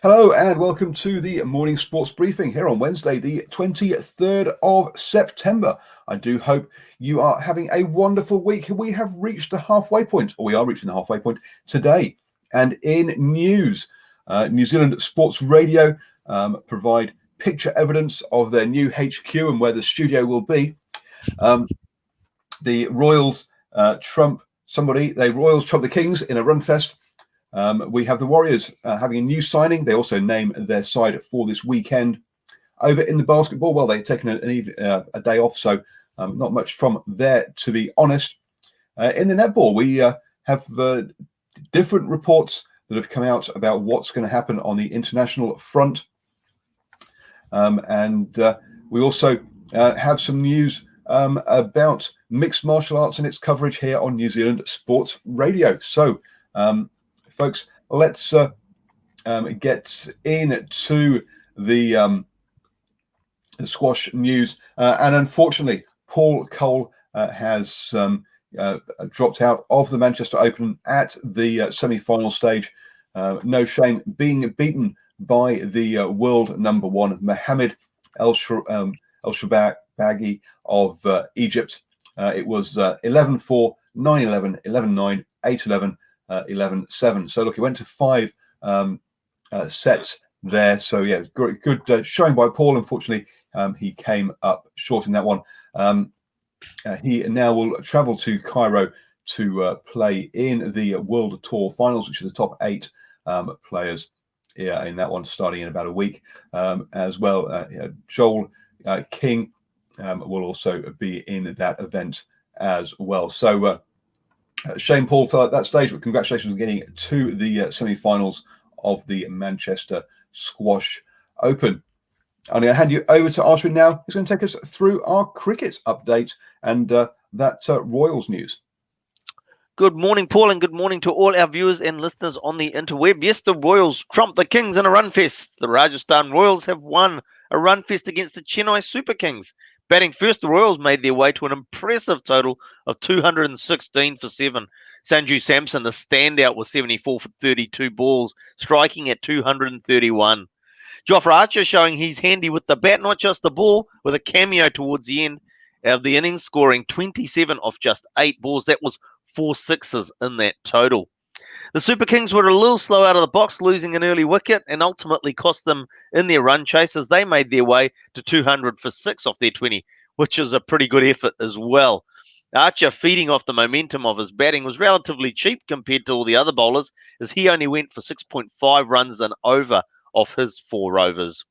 Hello and welcome to the morning sports briefing here on Wednesday, the 23rd of September. I do hope you are having a wonderful week. We have reached the halfway point, or we are reaching the halfway point today. And in news, New Zealand Sports Radio provide picture evidence of their new HQ and where the studio will be. The Royals trump the Kings in a run fest. We have the Warriors having a new signing. They also name their side for this weekend. Over in the basketball, well, they've taken a day off, so not much from there, to be honest. In the netball, we have different reports that have come out about what's going to happen on the international front. And we also have some news about mixed martial arts and its coverage here on New Zealand Sports Radio. So, folks, let's get into the squash news. And unfortunately, Paul Cole has dropped out of the Manchester Open at the semi-final stage. No shame, being beaten by the world number one, Mohammed El Shorbagy of Egypt. It was 11-4, 9-11, 11-9, 8-11. 11-7. So look, he went to 5 sets there. So yeah, good showing by Paul. Unfortunately, he came up short in that one. He now will travel to Cairo to play in the World Tour Finals, which is the top 8 players in that one, starting in about a week. As well, Joel King will also be in that event as well. So shame Paul fell at that stage, but congratulations on getting to the semi-finals of the Manchester Squash Open. I'm going to hand you over to Ashwin now. He's going to take us through our cricket update and that Royals news. Good morning, Paul, and good morning to all our viewers and listeners on the interweb. Yes, the Royals trumped the Kings in a run fest. The Rajasthan Royals have won a run fest against the Chennai Super Kings. Batting first, the Royals made their way to an impressive total of 216 for 7. Sanju Samson, the standout, was 74 for 32 balls, striking at 231. Jofra Archer showing he's handy with the bat, not just the ball, with a cameo towards the end of the innings, scoring 27 off just 8 balls. That was 4 sixes in that total. The Super Kings were a little slow out of the box, losing an early wicket and ultimately cost them in their run chase as they made their way to 200 for 6 off their 20, which is a pretty good effort as well. Archer, feeding off the momentum of his batting, was relatively cheap compared to all the other bowlers, as he only went for 6.5 runs and over off his 4 overs.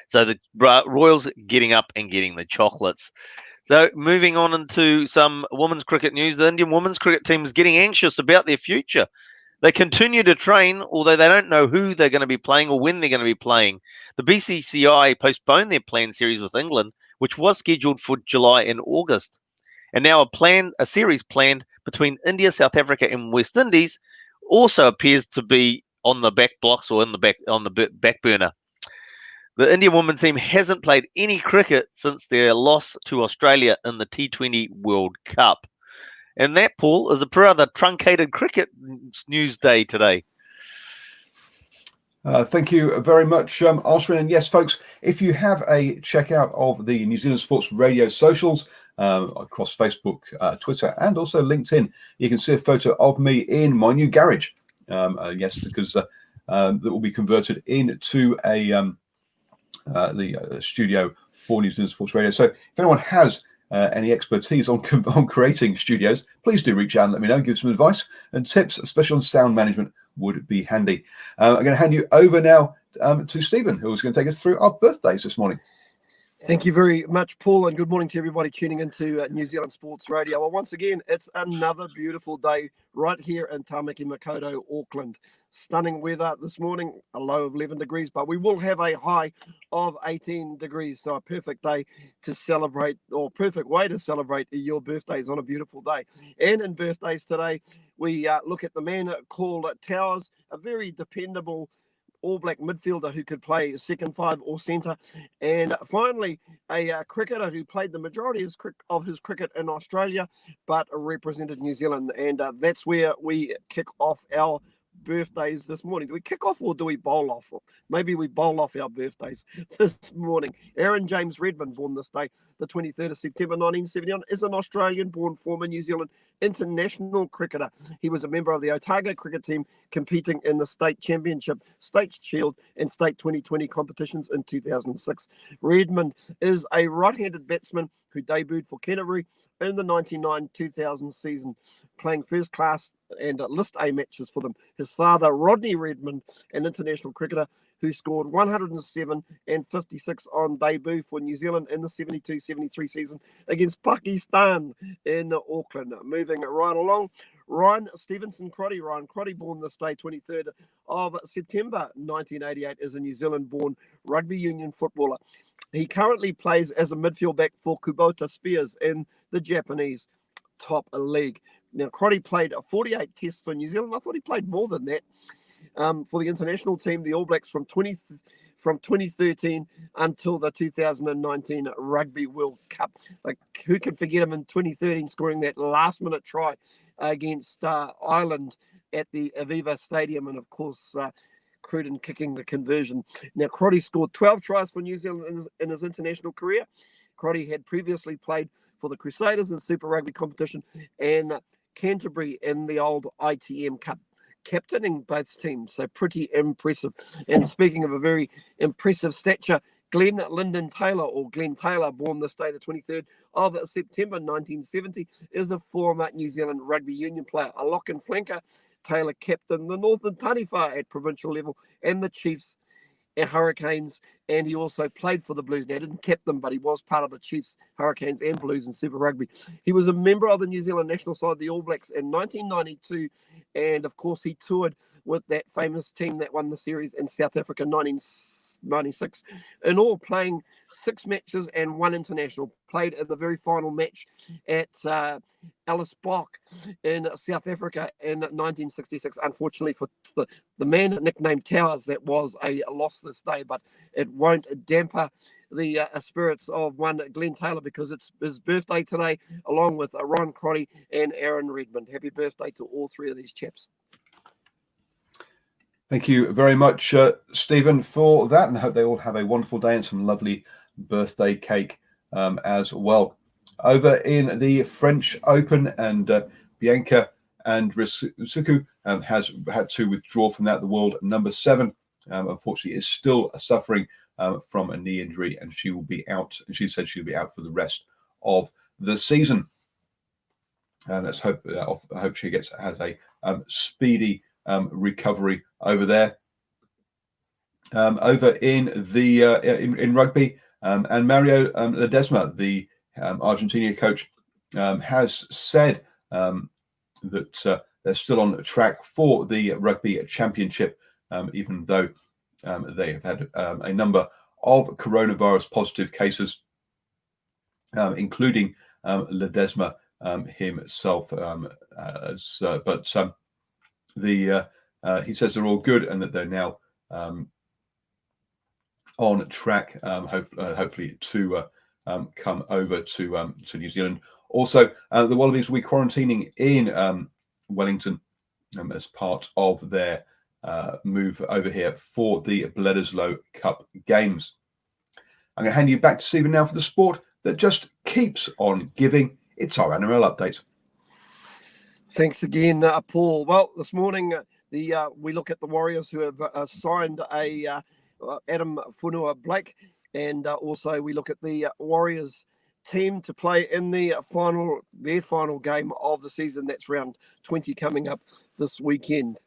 So the Royals getting up and getting the chocolates. So moving on into some women's cricket news, the Indian women's cricket team is getting anxious about their future. They continue to train, although they don't know who they're going to be playing or when they're going to be playing. The BCCI postponed their planned series with England, which was scheduled for July and August. And now a series planned between India, South Africa, and West Indies also appears to be on the back blocks or on the back burner. The Indian women's team hasn't played any cricket since their loss to Australia in the T20 World Cup. And that, Paul, is a rather truncated cricket news day today. Thank you very much, Ashwin. And yes, folks, if you have a checkout of the New Zealand Sports Radio socials across Facebook, Twitter, and also LinkedIn, you can see a photo of me in my new garage. Yes, because that will be converted into the studio for New Zealand Sports Radio. So if anyone has any expertise on creating studios, please do reach out and let me know, give some advice and tips, especially on sound management, would be handy. I'm going to hand you over now to Stephen, who's going to take us through our birthdays this morning. Thank you very much, Paul, and good morning to everybody tuning into New Zealand Sports Radio. Well, once again, it's another beautiful day right here in Tamaki Makaurau, Auckland. Stunning weather this morning, a low of 11 degrees, but we will have a high of 18 degrees. So a perfect day to celebrate, or perfect way to celebrate your birthdays on a beautiful day. And in birthdays today, we look at the man called Towers, a very dependable All Black midfielder who could play second five or centre, and finally a cricketer who played the majority of his cricket in Australia but represented New Zealand, and that's where we kick off our birthdays this morning. Do we kick off or do we bowl off? Maybe we bowl off our birthdays this morning. Aaron James Redmond, born this day, the 23rd of September 1971, is an Australian-born former New Zealand international cricketer. He was a member of the Otago cricket team competing in the State Championship, State Shield and State 2020 competitions in 2006. Redmond is a right-handed batsman who debuted for Canterbury in the 1999-2000 season, playing first class and List A matches for them. His father, Rodney Redmond, an international cricketer who scored 107 and 56 on debut for New Zealand in the 72-73 season against Pakistan in Auckland. Moving right along, Ryan Stevenson Crotty. Ryan Crotty, born this day, 23rd of September 1988, is a New Zealand-born rugby union footballer. He currently plays as a midfield back for Kubota Spears in the Japanese top league. Now, Crotty played 48 tests for New Zealand. I thought he played more than that for the international team, the All Blacks, from 2013 until the 2019 Rugby World Cup. Like, who can forget him in 2013 scoring that last-minute try against Ireland at the Aviva Stadium, and of course Cruden kicking the conversion. Now, Crotty scored 12 tries for New Zealand in his international career. Crotty had previously played for the Crusaders in Super Rugby competition and Canterbury in the old ITM Cup, captaining both teams. So pretty impressive. And speaking of a very impressive stature, Glenn Lyndon Taylor, or Glenn Taylor, born this day, the 23rd of September 1970, is a former New Zealand rugby union player, a lock and flanker. Taylor captained the Northern Taniwha at provincial level and the Chiefs and Hurricanes, and he also played for the Blues. Now, he didn't captain them, but he was part of the Chiefs, Hurricanes and Blues in Super Rugby. He was a member of the New Zealand national side, the All Blacks, in 1992, and of course he toured with that famous team that won the series in South Africa 1996. In all, playing 6 matches and 1 international. Played in the very final match at Ellis Park in South Africa in 1966. Unfortunately for the man nicknamed Towers, that was a loss this day, but it won't damper the spirits of one Glenn Taylor, because it's his birthday today, along with Ron Crotty and Aaron Redmond. Happy birthday to all 3 of these chaps. Thank you very much, Stephen, for that, and I hope they all have a wonderful day and some lovely birthday cake as well. Over in the French Open, and Bianca Andreescu has had to withdraw from that. The world number 7, unfortunately, is still suffering from a knee injury, and she will be out. And she said she'll be out for the rest of the season. And let's hope she has a speedy recovery over there. Over in the in rugby, and Mario Ledesma, the Argentina coach, has said that they're still on track for the rugby championship, even though they have had a number of coronavirus positive cases, including Ledesma himself. He says they're all good and that they're now on track, hopefully to come over to New Zealand. Also, the Wallabies will be quarantining in Wellington as part of their move over here for the Bledisloe Cup games. I'm going to hand you back to Stephen now for the sport that just keeps on giving. It's our NRL update. Thanks again, Paul. Well, this morning we look at the Warriors, who have signed Adam Funua Blake, and also we look at the Warriors team to play in their final game of the season. That's round 20 coming up this weekend.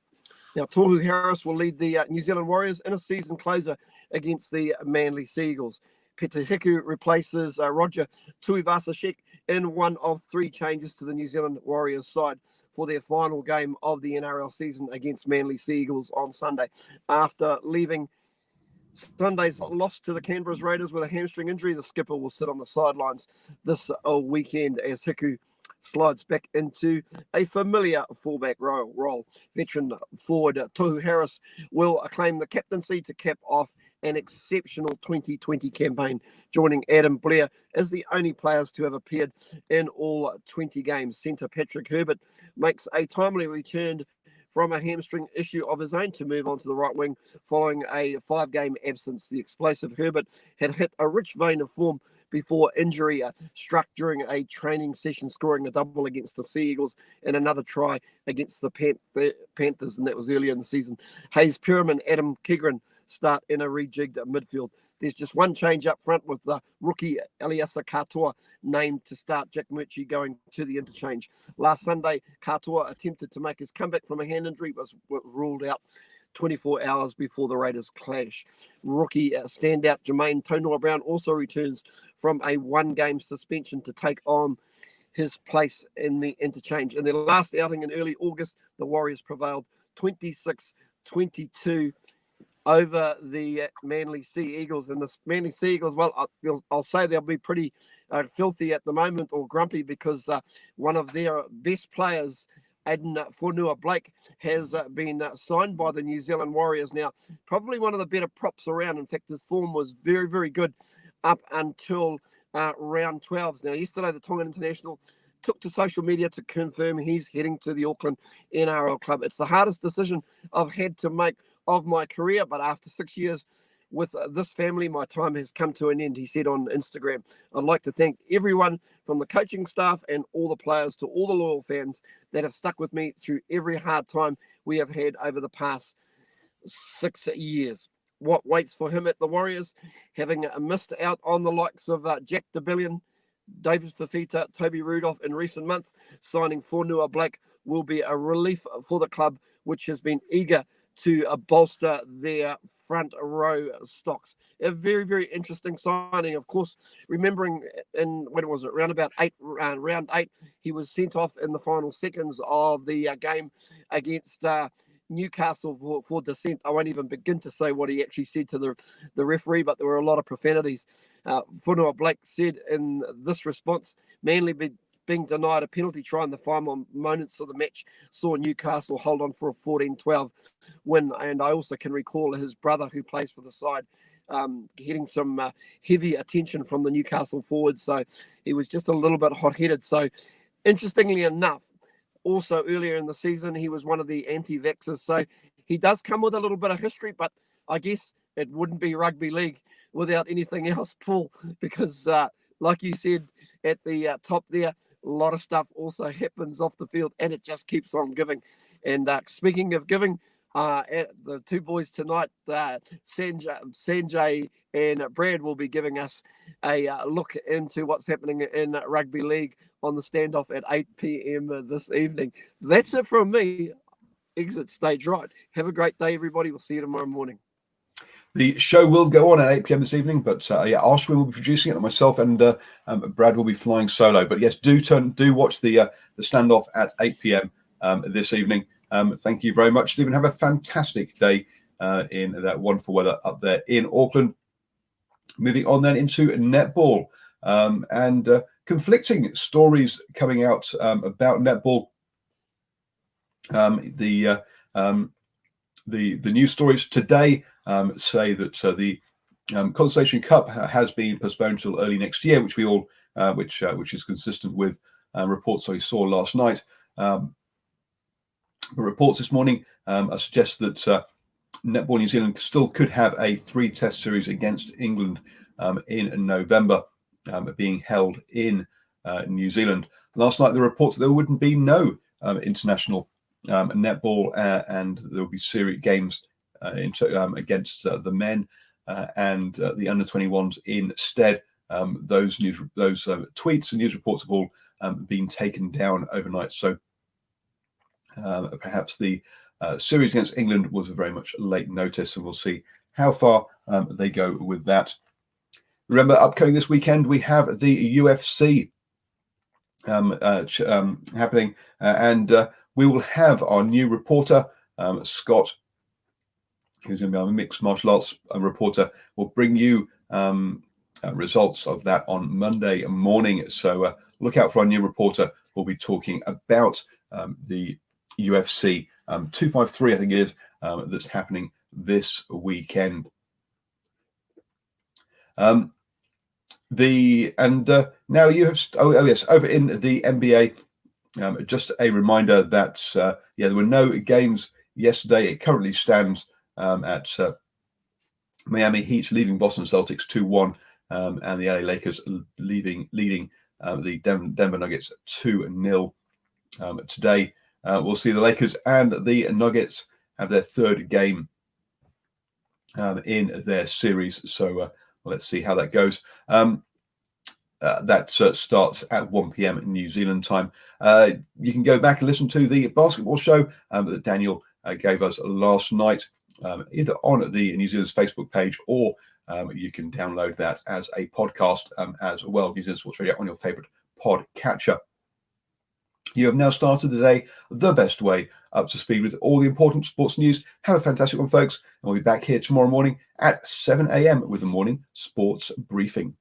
Now, Tohu Harris will lead the New Zealand Warriors in a season closer against the Manly Seagulls. Peter Hiku replaces Roger Tuivasa-Sheck in one of 3 changes to the New Zealand Warriors side for their final game of the NRL season against Manly Seagulls on Sunday, after leaving Sunday's loss to the Canberra Raiders with a hamstring injury. The skipper will sit on the sidelines this weekend as Hiku slides back into a familiar fullback role. Veteran forward Tohu Harris will claim the captaincy to cap off an exceptional 2020 campaign, joining Adam Blair as the only players to have appeared in all 20 games. Centre Patrick Herbert makes a timely return from a hamstring issue of his own to move on to the right wing following a 5-game absence. The explosive Herbert had hit a rich vein of form before injury struck during a training session, scoring a double against the Sea Eagles and another try against the Panthers, and that was earlier in the season. Hayes Perham and Adam Kegrin start in a rejigged midfield. There's just one change up front with the rookie Eliasa Katoa named to start, Jack Murchie going to the interchange. Last Sunday, Katoa attempted to make his comeback from a hand injury, but was ruled out 24 hours before the Raiders clash. Rookie standout Jermaine Tonoa Brown also returns from a 1-game suspension to take on his place in the interchange. In their last outing in early August, the Warriors prevailed 26-22 over the Manly Sea Eagles. And the Manly Sea Eagles, well, I'll say they'll be pretty filthy at the moment, or grumpy, because one of their best players, Aiden Fonua-Blake, has been signed by the New Zealand Warriors. Now, probably one of the better props around. In fact, his form was very, very good up until round 12s. Now, yesterday, the Tongan International took to social media to confirm he's heading to the Auckland NRL club. It's the hardest decision I've had to make of my career, but after 6 years with this family, my time has come to an end, he said on Instagram. I'd like to thank everyone from the coaching staff and all the players to all the loyal fans that have stuck with me through every hard time we have had over the past 6 years. What waits for him at the Warriors, having missed out on the likes of Jack DeBillion, David Fafita, Toby Rudolph in recent months, signing Fonua-Blake will be a relief for the club, which has been eager to bolster their front row stocks. A very, very interesting signing. Of course, remembering in, when was it, round 8, he was sent off in the final seconds of the game against Newcastle for dissent. I won't even begin to say what he actually said to the referee, but there were a lot of profanities. Fonua-Blake said in this response, Manly being denied a penalty try in the final moments of the match saw Newcastle hold on for a 14-12 win. And I also can recall his brother, who plays for the side, getting some heavy attention from the Newcastle forwards. So he was just a little bit hot-headed. So interestingly enough, also earlier in the season, he was one of the anti-vaxxers. So he does come with a little bit of history, but I guess it wouldn't be rugby league without anything else, Paul, because like you said at the top there, a lot of stuff also happens off the field, and it just keeps on giving. And speaking of giving, the two boys tonight, Sanjay and Brad, will be giving us a look into what's happening in rugby league on the standoff at 8 p.m. This evening. That's it from me. Exit stage right. Have a great day, everybody. We'll see you tomorrow morning. The show will go on at 8 p.m. this evening, but Ashwin will be producing it, and myself and Brad will be flying solo. But yes, do watch the standoff at 8 p.m. This evening. Thank you very much, Stephen. Have a fantastic day in that wonderful weather up there in Auckland. Moving on then into netball, and conflicting stories coming out about netball. The news stories today say that the Constellation Cup has been postponed till early next year, which we all, which is consistent with reports we saw last night. But reports this morning suggest that Netball New Zealand still could have a 3-test series against England in November, being held in New Zealand. Last night, the reports that there wouldn't be no international netball, and there will be series games against the men and the under-21s instead. Those tweets and news reports have all been taken down overnight. So perhaps the series against England was a very much late notice, and we'll see how far they go with that. Remember, upcoming this weekend, we have the UFC happening, and we will have our new reporter, Scott, who's going to be our mixed martial arts reporter, will bring you results of that on Monday morning. So look out for our new reporter. We'll be talking about the UFC 253, I think it is, that's happening this weekend. Now you have over in the NBA, Just a reminder that there were no games yesterday. It currently stands at Miami Heat leaving Boston Celtics 2-1, and the LA Lakers leading the Denver Nuggets 2-0. Today, we'll see the Lakers and the Nuggets have their third game in their series. So let's see how that goes. That starts at 1 p.m. in New Zealand time. You can go back and listen to the basketball show that Daniel gave us last night, either on the New Zealand's Facebook page, or you can download that as a podcast as well, New Zealand Sports Radio, on your favorite pod catcher. You have now started the day the best way, up to speed with all the important sports news. Have a fantastic one, folks, and we'll be back here tomorrow morning at 7 a.m. with the morning sports briefing.